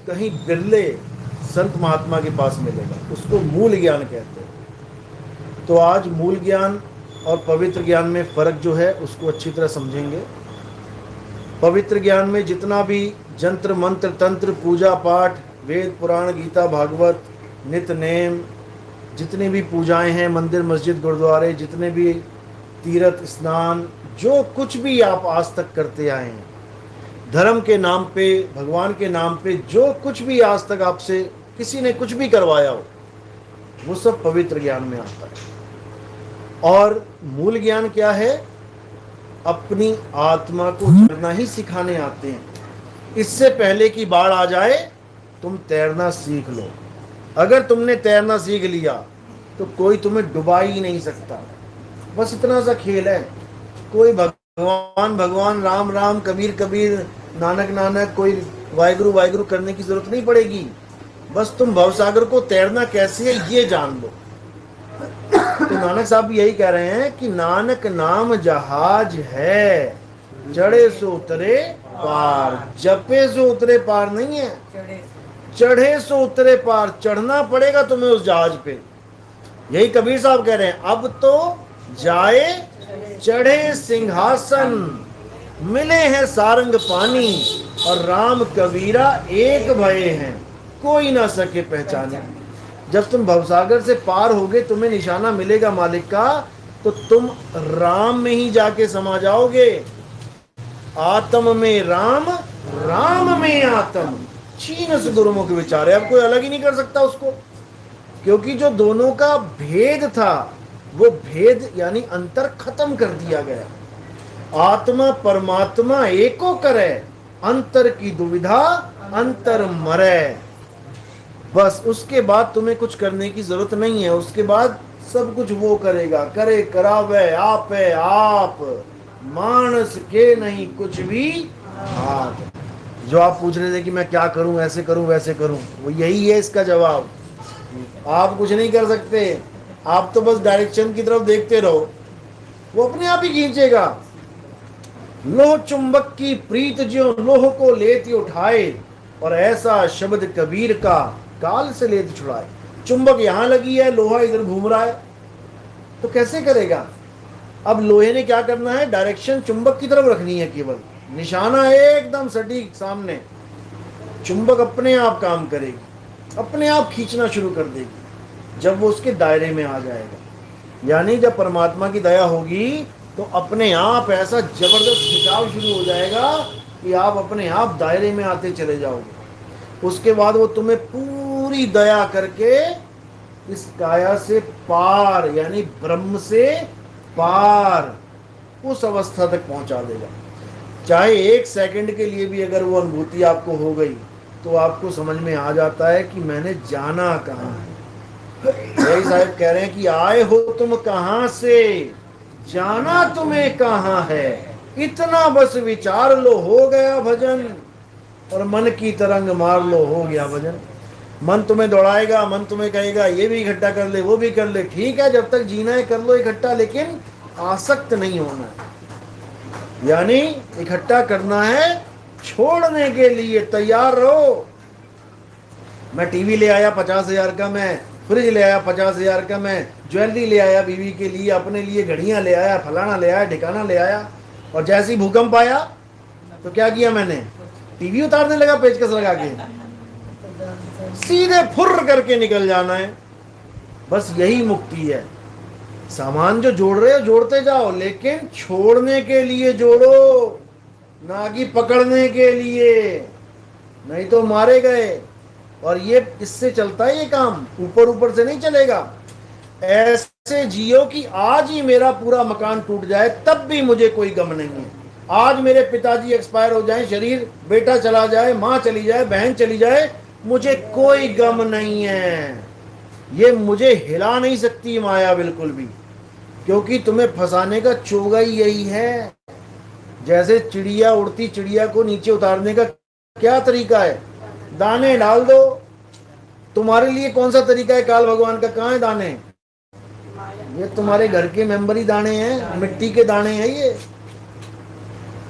कहीं बिरले संत महात्मा के पास मिलेगा। उसको मूल ज्ञान कहते हैं। तो आज मूल ज्ञान और पवित्र ज्ञान में फर्क जो है उसको अच्छी तरह समझेंगे। पवित्र ज्ञान में जितना भी जंत्र मंत्र तंत्र पूजा पाठ वेद पुराण गीता भागवत नित्य नेम, जितनी भी पूजाएं हैं, मंदिर मस्जिद गुरुद्वारे, जितने भी तीर्थ स्नान, जो कुछ भी आप आज तक करते आए हैं धर्म के नाम पे, भगवान के नाम पे, जो कुछ भी आज तक आपसे किसी ने कुछ भी करवाया हो, वो सब पवित्र ज्ञान में आता है। और मूल ज्ञान क्या है? अपनी आत्मा को तैरना ही सिखाने आते हैं। इससे पहले कि बाढ़ आ जाए तुम तैरना सीख लो। अगर तुमने तैरना सीख लिया तो कोई तुम्हें डुबा ही नहीं सकता। बस इतना सा खेल है। कोई भगवान भगवान राम राम कबीर कबीर नानक नानक कोई वाहिगुरु वाहिगुरु करने की जरूरत नहीं पड़ेगी। बस तुम भवसागर को तैरना कैसे है ये जान लो। तो नानक साहब भी यही कह रहे हैं कि नानक नाम जहाज है, चढ़े सो उतरे पार। जपे सो उतरे पार नहीं है, चढ़े सो उतरे पार। चढ़ना पड़ेगा तुम्हें उस जहाज पे। यही कबीर साहब कह रहे हैं, अब तो जाए चढ़े सिंहासन, मिले हैं सारंग पानी, और राम कबीरा एक भये हैं, कोई ना सके पहचाने। जब तुम भवसागर से पार होगे, तुम्हें निशाना मिलेगा मालिक का, तो तुम राम में ही जाके समा जाओगे। आत्म में राम, राम में आत्म, छीनस गुरुमुख विचारे। अब कोई अलग ही नहीं कर सकता उसको, क्योंकि जो दोनों का भेद था वो भेद यानी अंतर खत्म कर दिया गया। आत्मा परमात्मा एको करे, अंतर की दुविधा अंतर मरे। बस उसके बाद तुम्हें कुछ करने की जरूरत नहीं है। उसके बाद सब कुछ वो करेगा, करे करावे आप है आप, मानस के नहीं कुछ भी हाथ। जो आप पूछ रहे थे कि मैं क्या करूं, ऐसे करूं वैसे करूं, वो यही है इसका जवाब। आप कुछ नहीं कर सकते, आप तो बस डायरेक्शन की तरफ देखते रहो, वो अपने आप ही खींचेगा। लोह चुंबक की प्रीत ज्यों लोह को लेती उठाए, और ऐसा शब्द कबीर का काल से लेती छुड़ाए। चुंबक यहां लगी है, लोहा इधर घूम रहा है, तो कैसे करेगा? अब लोहे ने क्या करना है? डायरेक्शन चुंबक की तरफ रखनी है, केवल निशाना एकदम सटीक सामने। चुंबक अपने आप काम करेगी, अपने आप खींचना शुरू कर देगी जब वो उसके दायरे में आ जाएगा। यानी जब परमात्मा की दया होगी तो अपने आप ऐसा जबरदस्त खिंचाव शुरू हो जाएगा कि आप अपने आप दायरे में आते चले जाओगे। उसके बाद वो तुम्हें पूरी दया करके इस काया से पार, यानी ब्रह्म से पार, उस अवस्था तक पहुंचा देगा। चाहे एक सेकंड के लिए भी अगर वो अनुभूति आपको हो गई तो आपको समझ में आ जाता है कि मैंने जाना कहाँ है। यही साहब कह रहे हैं कि आए हो तुम कहाँ से, जाना तुम्हें कहाँ है, इतना बस विचार लो हो गया भजन, और मन की तरंग मार लो हो गया भजन। मन तुम्हें दौड़ाएगा, मन तुम्हें कहेगा ये भी इकट्ठा कर ले वो भी कर ले, ठीक है, जब तक जीना है कर लो इकट्ठा, लेकिन आसक्त नहीं होना है। यानी इकट्ठा करना है, छोड़ने के लिए तैयार रहो। मैं टीवी ले आया 50,000 का, मैं फ्रिज ले आया 50,000 का, मैं ज्वेलरी ले आया बीवी के लिए, अपने लिए घड़ियां ले आया, फलाना ले आया, ठिकाना ले आया, और जैसे ही भूकंप आया तो क्या किया मैंने? टीवी उतारने लगा पेचकस लगा के, सीधे फुर्र करके निकल जाना है। बस यही मुक्ति है। सामान जो जोड़ रहे हो जोड़ते जाओ, लेकिन छोड़ने के लिए जोड़ो, ना कि पकड़ने के लिए, नहीं तो मारे गए। और ये इससे चलता है ये काम, ऊपर ऊपर से नहीं चलेगा। ऐसे जियो कि आज ही मेरा पूरा मकान टूट जाए तब भी मुझे कोई गम नहीं है। आज मेरे पिताजी एक्सपायर हो जाएं, शरीर, बेटा चला जाए, माँ चली जाए, बहन चली जाए, मुझे कोई गम नहीं है। ये मुझे हिला नहीं सकती माया बिल्कुल भी, क्योंकि तुम्हें फंसाने का चोगा ही यही है। जैसे चिड़िया, उड़ती चिड़िया को नीचे उतारने का क्या तरीका है? दाने डाल दो। तुम्हारे लिए कौन सा तरीका है काल भगवान का? कहाँ है दाने? ये तुम्हारे घर के मेंबर ही दाने हैं, मिट्टी के दाने हैं ये।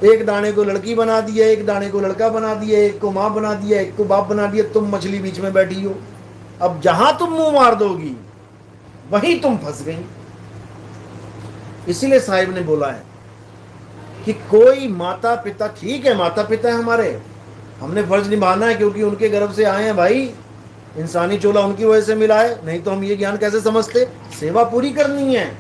एक दाने को लड़की बना दिया, एक दाने को लड़का बना दिया, एक को माँ बना दिया, एक को बाप बना दिया, तुम मछली बीच में बैठी हो। अब जहां तुम मुंह मार दोगी वहीं तुम फंस गई। इसीलिए साहिब ने बोला है कि कोई माता पिता, ठीक है माता पिता है हमारे, हमने फर्ज निभाना है क्योंकि उनके गर्भ से आए हैं भाई, इंसानी चोला उनकी वजह से मिला है, नहीं तो हम ये ज्ञान कैसे समझते। सेवा पूरी करनी है,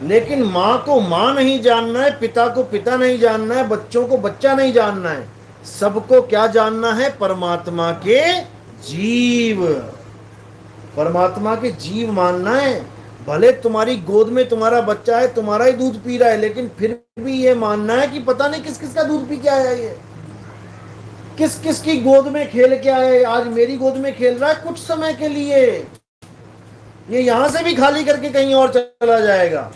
लेकिन माँ को माँ नहीं जानना है, पिता को पिता नहीं जानना है, बच्चों को बच्चा नहीं जानना है, सबको क्या जानना है, परमात्मा के जीव, परमात्मा के जीव मानना है। भले तुम्हारी गोद में तुम्हारा बच्चा है, तुम्हारा ही दूध पी रहा है, लेकिन फिर भी ये मानना है कि पता नहीं किस किस का दूध पी के आया, ये किस किस की गोद में खेल के आया है। आज मेरी गोद में खेल रहा है कुछ समय के लिए, ये यहां से भी खाली करके कहीं और चला जाएगा।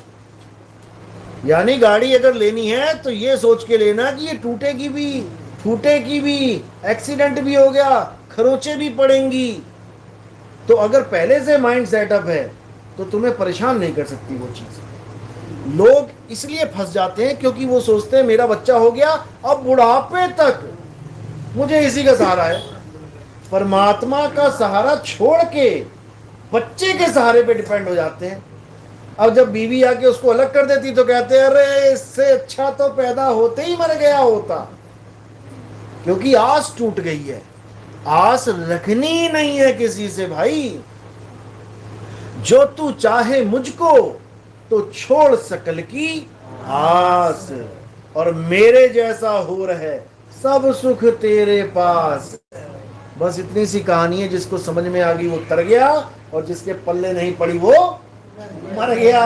यानी गाड़ी अगर लेनी है तो ये सोच के लेना कि ये टूटेगी भी, फूटेगी भी, एक्सीडेंट भी हो गया, खरोंचे भी पड़ेंगी। तो अगर पहले से माइंड सेटअप है तो तुम्हें परेशान नहीं कर सकती वो चीज। लोग इसलिए फंस जाते हैं क्योंकि वो सोचते हैं मेरा बच्चा हो गया, अब बुढ़ापे तक मुझे इसी का सहारा है। परमात्मा का सहारा छोड़ के बच्चे के सहारे पे डिपेंड हो जाते हैं। अब जब बीवी आके उसको अलग कर देती तो कहते हैं अरे इससे अच्छा तो पैदा होते ही मर गया होता, क्योंकि आस टूट गई है। आस रखनी नहीं है किसी से भाई। जो तू चाहे मुझको तो छोड़ सकल की आस, और मेरे जैसा हो रहे सब सुख तेरे पास। बस इतनी सी कहानी है, जिसको समझ में आ गई वो तर गया, और जिसके पल्ले नहीं पड़ी वो मर गया।